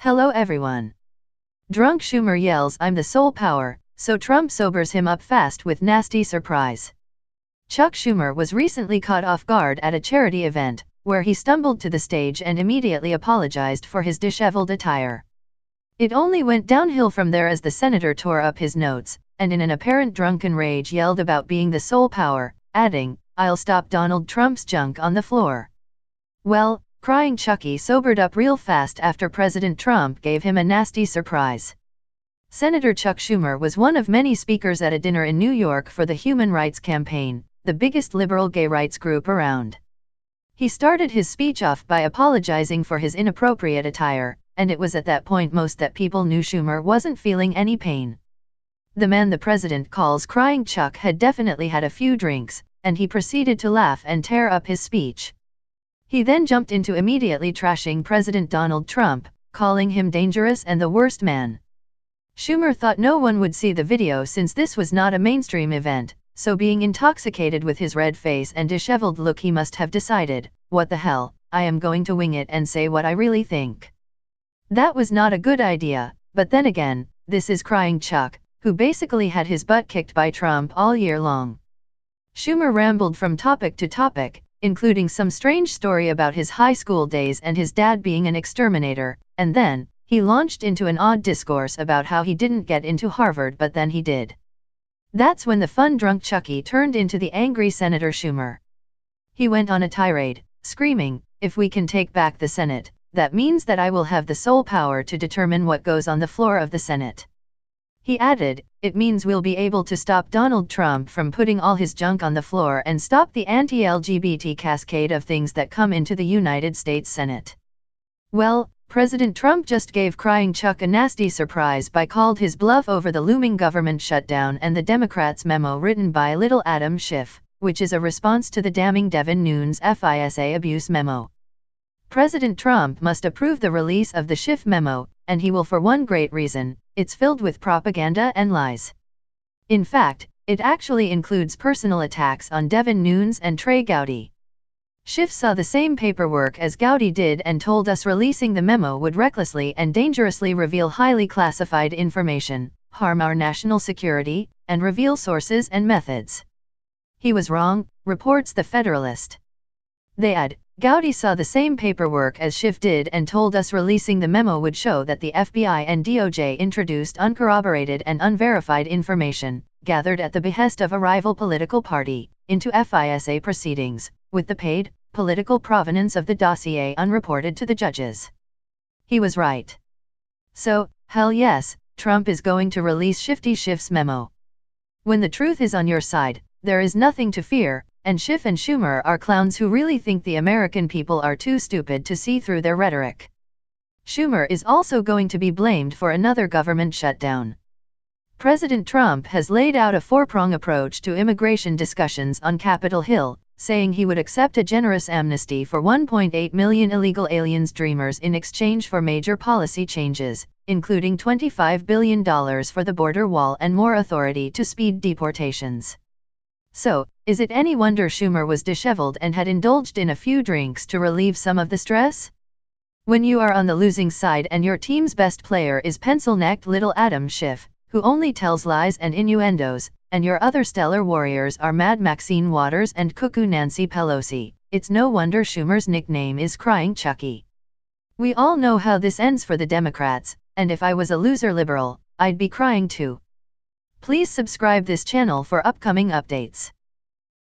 Hello everyone. Drunk Schumer yells I'm the sole power, so Trump sobers him up fast with nasty surprise. Chuck Schumer was recently caught off guard at a charity event, where he stumbled to the stage and immediately apologized for his disheveled attire. It only went downhill from there as the senator tore up his notes, and in an apparent drunken rage yelled about being the sole power, adding, "I'll stop Donald Trump's junk on the floor." Well, crying Chucky sobered up real fast after President Trump gave him a nasty surprise. Senator Chuck Schumer was one of many speakers at a dinner in New York for the Human Rights Campaign, the biggest liberal gay rights group around. He started his speech off by apologizing for his inappropriate attire, and it was at that point most that people knew Schumer wasn't feeling any pain. The man the president calls Crying Chuck had definitely had a few drinks, and he proceeded to laugh and tear up his speech. He then jumped into immediately trashing President Donald Trump, calling him dangerous and the worst man. Schumer thought no one would see the video since this was not a mainstream event, so being intoxicated with his red face and disheveled look he must have decided, what the hell, I am going to wing it and say what I really think. That was not a good idea, but then again, this is Crying Chuck, who basically had his butt kicked by Trump all year long. Schumer rambled from topic to topic, including some strange story about his high school days and his dad being an exterminator, and then, he launched into an odd discourse about how he didn't get into Harvard but then he did. That's when the fun drunk Chucky turned into the angry Senator Schumer. He went on a tirade, screaming, "If we can take back the Senate, that means that I will have the sole power to determine what goes on the floor of the Senate." He added, "It means we'll be able to stop Donald Trump from putting all his junk on the floor and stop the anti-LGBT cascade of things that come into the United States Senate." Well, President Trump just gave Crying Chuck a nasty surprise by called his bluff over the looming government shutdown and the Democrats' memo written by little Adam Schiff, which is a response to the damning Devin Nunes FISA abuse memo. President Trump must approve the release of the Schiff memo, and he will for one great reason: it's filled with propaganda and lies. In fact, it actually includes personal attacks on Devin Nunes and Trey Gowdy. Schiff saw the same paperwork as Gowdy did and told us releasing the memo would recklessly and dangerously reveal highly classified information, harm our national security, and reveal sources and methods. He was wrong, reports The Federalist. They add, Gowdy saw the same paperwork as Schiff did and told us releasing the memo would show that the FBI and DOJ introduced uncorroborated and unverified information, gathered at the behest of a rival political party, into FISA proceedings, with the paid, political provenance of the dossier unreported to the judges. He was right. So, hell yes, Trump is going to release Shifty Schiff's memo. When the truth is on your side, there is nothing to fear, and Schiff and Schumer are clowns who really think the American people are too stupid to see through their rhetoric. Schumer is also going to be blamed for another government shutdown. President Trump has laid out a four-prong approach to immigration discussions on Capitol Hill, saying he would accept a generous amnesty for 1.8 million illegal aliens dreamers in exchange for major policy changes, including $25 billion for the border wall and more authority to speed deportations. So, is it any wonder Schumer was disheveled and had indulged in a few drinks to relieve some of the stress? When you are on the losing side and your team's best player is pencil-necked little Adam Schiff, who only tells lies and innuendos, and your other stellar warriors are Mad Maxine Waters and Cuckoo Nancy Pelosi, it's no wonder Schumer's nickname is Crying Chucky. We all know how this ends for the Democrats, and if I was a loser liberal, I'd be crying too. Please subscribe this channel for upcoming updates.